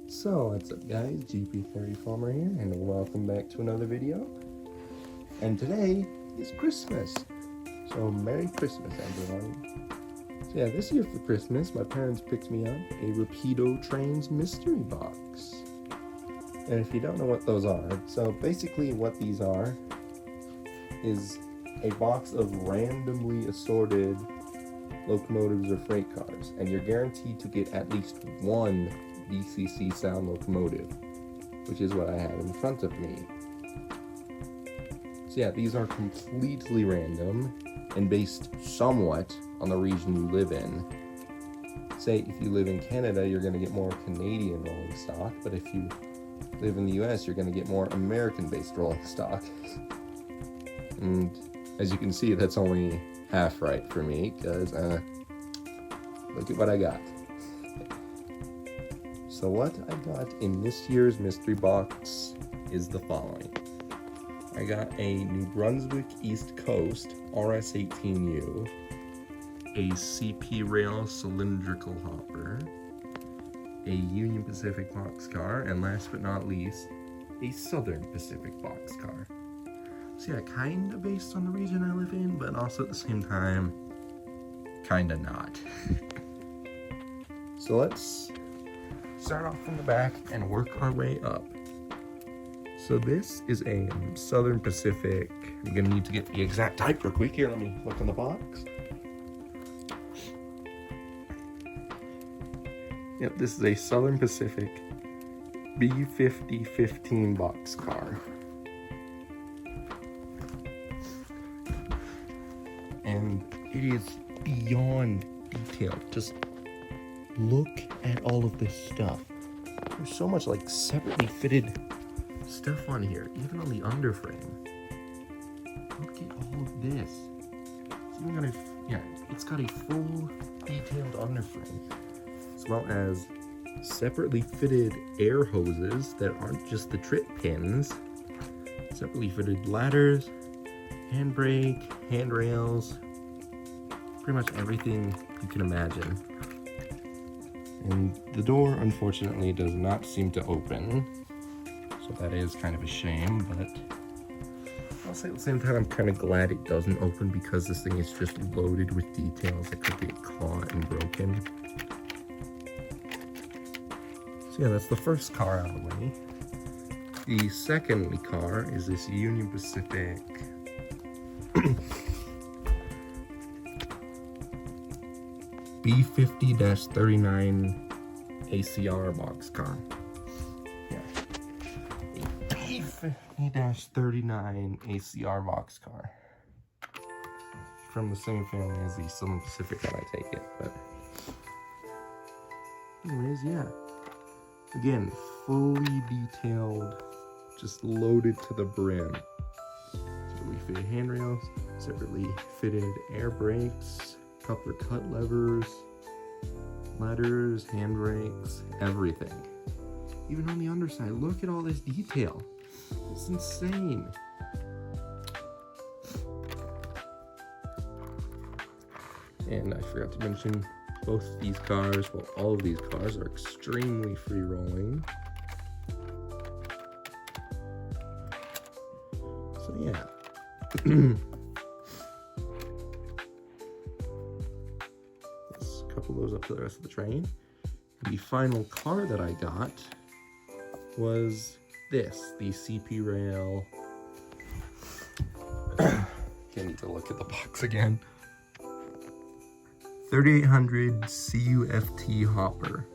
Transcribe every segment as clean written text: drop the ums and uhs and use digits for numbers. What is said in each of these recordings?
So what's up guys, GP30 Farmer here, and welcome back to another video. And today is Christmas, so Merry Christmas everyone. So yeah, this year for Christmas, my parents picked me up a Rapido Trains mystery box. And if you don't know what those are, so basically what these are is a box of randomly assorted locomotives or freight cars, and you're guaranteed to get at least one BCC sound locomotive, which is what I have in front of me. So yeah, these are completely random and based somewhat on the region you live in. Say if you live in Canada, you're going to get more Canadian rolling stock, but if you live in the US, you're going to get more American-based rolling stock. And as you can see, that's only half right for me, because look at what I got. So what I got in this year's mystery box is the following. I got a New Brunswick East Coast RS-18U, a CP Rail cylindrical hopper, a Union Pacific boxcar, and last but not least, a Southern Pacific boxcar. So yeah, kinda based on the region I live in, but also at the same time, kinda not. So let's start off from the back and work our way up. So this is a Southern Pacific. I'm gonna need to get the exact type real quick. Here, let me look in the box. Yep, this is a Southern Pacific B5015 boxcar. And it is beyond detailed. Just look at all of this stuff. There's so much like separately fitted stuff on here, even on the underframe. Look at all of this. It's even got it's got a full detailed underframe, as well as separately fitted air hoses that aren't just the trip pins. Separately fitted ladders, handbrake, handrails, pretty much everything you can imagine. And the door, unfortunately, does not seem to open, so that is kind of a shame, but I'll say at the same time, I'm kind of glad it doesn't open, because this thing is just loaded with details that could get caught and broken. So yeah, that's the first car out of the way. The second car is this Union Pacific B50-39 ACR boxcar. Yeah, a B50-39 ACR boxcar. From the same family as the Southern Pacific one, I take it. But anyways, yeah. Again, fully detailed, just loaded to the brim. Separately fitted handrails, separately fitted air brakes, coupler cut levers, ladders, handbrakes, everything. Even on the underside, look at all this detail. It's insane. And I forgot to mention, both of these cars, well, all of these cars are extremely free rolling. So yeah. Couple those up to the rest of the train. The final car that I got was this, the CP Rail. Can't need to look at the box again. 3800 CUFT hopper.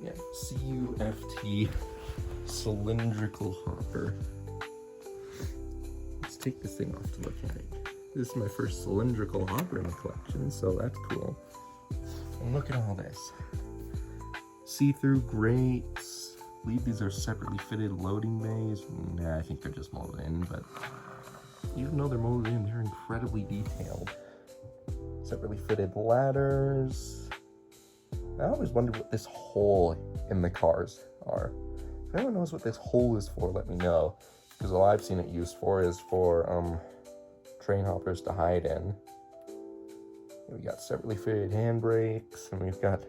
Yeah, CUFT cylindrical hopper. Let's take this thing off to look at it. This is my first cylindrical hopper in the collection, so that's cool. And look at all this. See-through grates. I believe these are separately fitted loading bays. Nah, I think they're just molded in, but even though they're molded in, they're incredibly detailed. Separately fitted ladders. I always wondered what this hole in the cars are. If anyone knows what this hole is for, let me know. Because all I've seen it used for is for train hoppers to hide in. We got separately fitted handbrakes, and we've got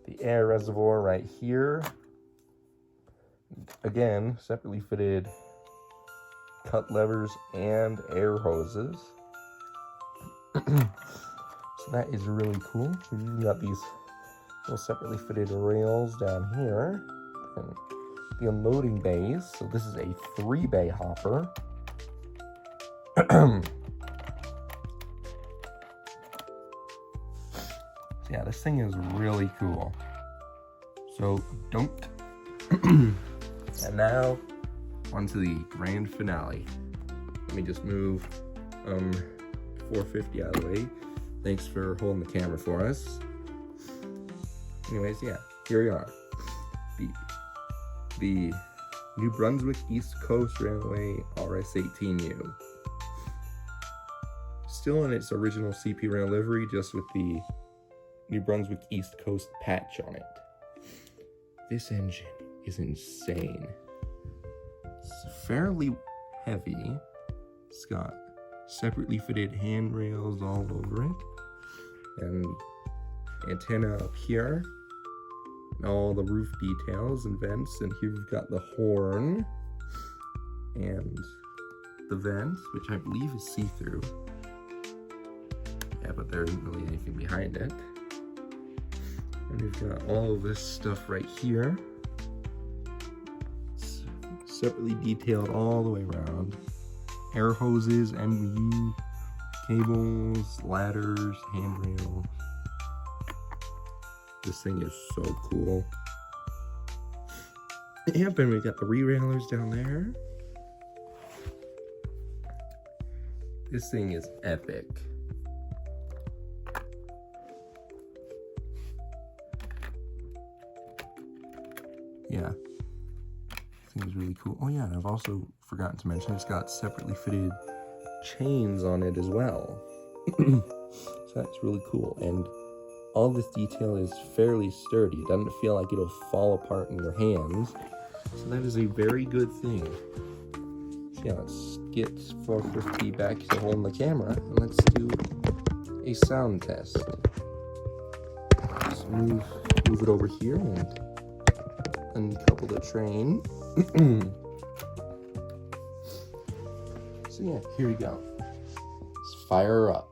the air reservoir right here. Again, separately fitted cut levers and air hoses. So that is really cool. We've even got these little separately fitted rails down here. And the unloading bays. So this is a 3-bay hopper. Yeah, this thing is really cool. So dunk. And now onto the grand finale. Let me just move 450 out of the way. Thanks for holding the camera for us. Anyways, yeah, here we are. The New Brunswick East Coast Railway RS-18U. Still in its original CP Rail livery, just with the New Brunswick East Coast patch on it. This engine is insane. It's fairly heavy. It's got separately fitted handrails all over it, and antenna up here, and all the roof details and vents. And here we've got the horn and the vents, which I believe is see-through. Yeah, but there isn't really anything behind it. And we've got all of this stuff right here. It's separately detailed all the way around. Air hoses, MU, cables, ladders, handrails. This thing is so cool. Yep, and we've got the re-railers down there. This thing is epic. Yeah, this thing is really cool. Oh yeah, and I've also forgotten to mention it's got separately fitted chains on it as well. So that's really cool. And all this detail is fairly sturdy. It doesn't feel like it'll fall apart in your hands. So that is a very good thing. So yeah, let's get 450 back to holding the camera, and let's do a sound test. Just move it over here and uncouple the train. So yeah, here we go. Let's fire her up.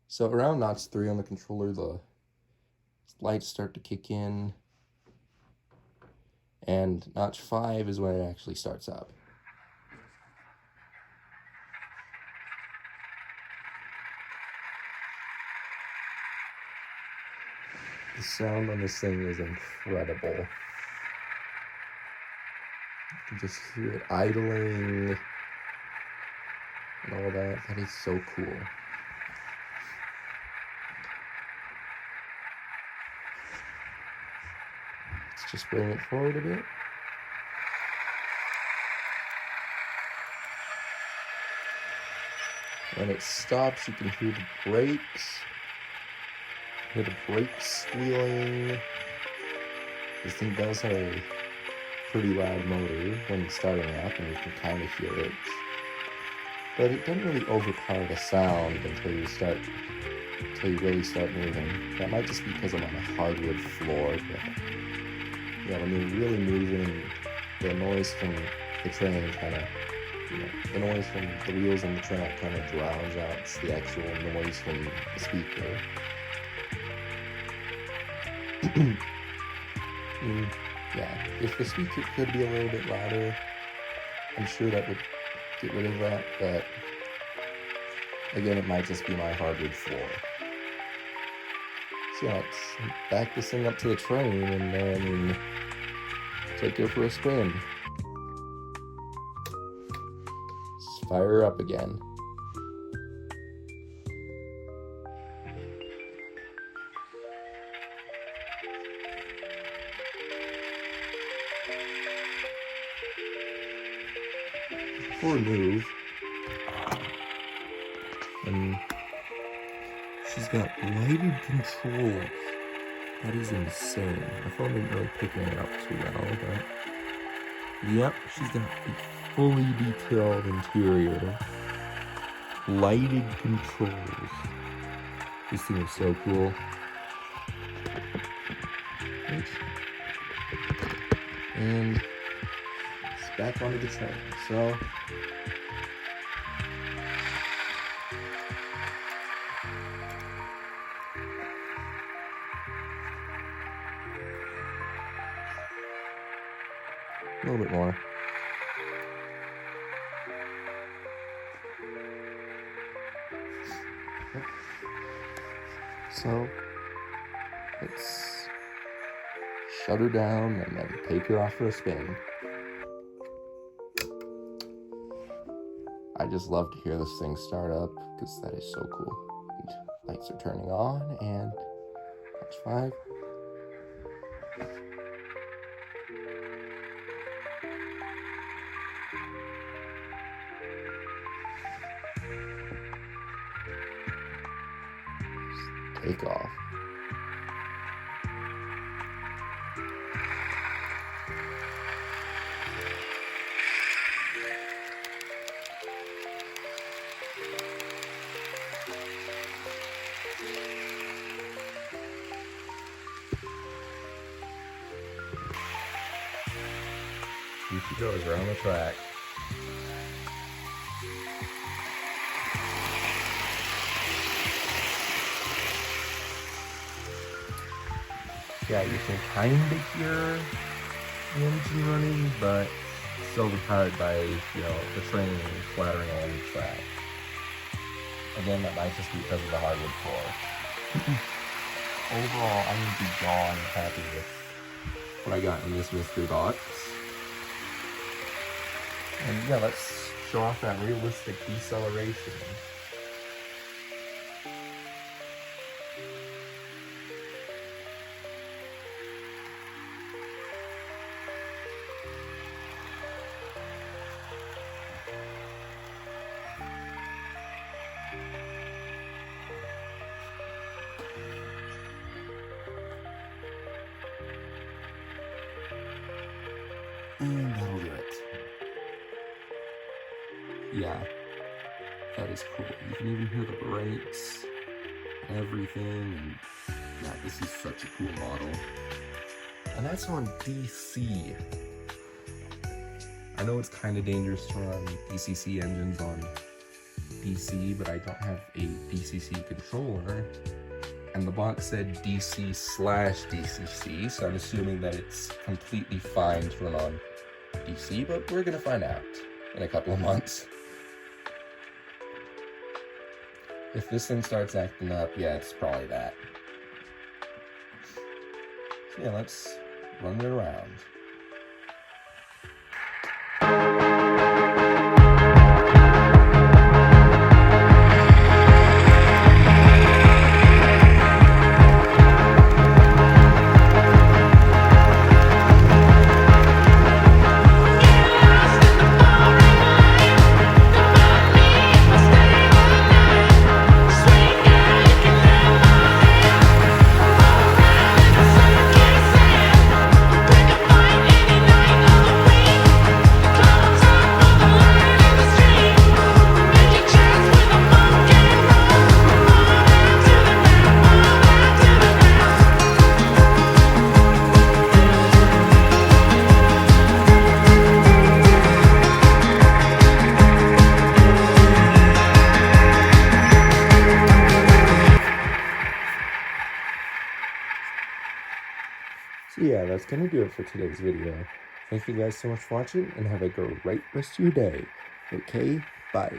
So around knots 3 on the controller, the lights start to kick in, and notch 5 is when it actually starts up. The sound on this thing is incredible. You can just hear it idling and all that. That is so cool. Let's just bring it forward a bit. When it stops, you can hear the brakes. Hear the brakes squealing. This thing does have a pretty loud motor when starting up, and you can kind of hear it. But it doesn't really overpower the sound until you really start moving. That might just be because I'm on a hardwood floor. But yeah, when you're really moving, the noise from the train kind of, the noise from the wheels on the track kind of drowns out the actual noise from the speaker. Yeah, if the speaker could be a little bit louder, I'm sure that would get rid of that, but again, it might just be my hardwood floor. So yeah, let's back this thing up to the train and then take her for a spin. Let's fire her up again. Before we move, and she's got lighted controls. That is insane. My phone didn't really pick it up too well, but yep, she's got a fully detailed interior, lighted controls. This thing is so cool. Right. And it's back onto the train. So a little bit more. So let's shut her down and then take her off for a spin. I just love to hear this thing start up because that is so cool. And lights are turning on and that's 5. Take off. Here she goes around the track. Yeah, you can kind of hear the engine running, but still powered by, the train clattering along the track. Again, that might just be because of the hardwood floor. Overall, I am beyond happy with what I got in this mystery box. And yeah, let's show off that realistic deceleration. And that'll do it. Yeah, that is cool. You can even hear the brakes, everything, and yeah, this is such a cool model. And that's on DC. I know it's kind of dangerous to run DCC engines on DC, but I don't have a DCC controller. And the box said DC/DCC, so I'm assuming that it's completely fine to run on DC, but we're gonna find out in a couple of months. If this thing starts acting up, yeah, it's probably that. So yeah, let's run it around. So yeah, that's gonna do it for today's video. Thank you guys so much for watching and have a great rest of your day. Okay, bye.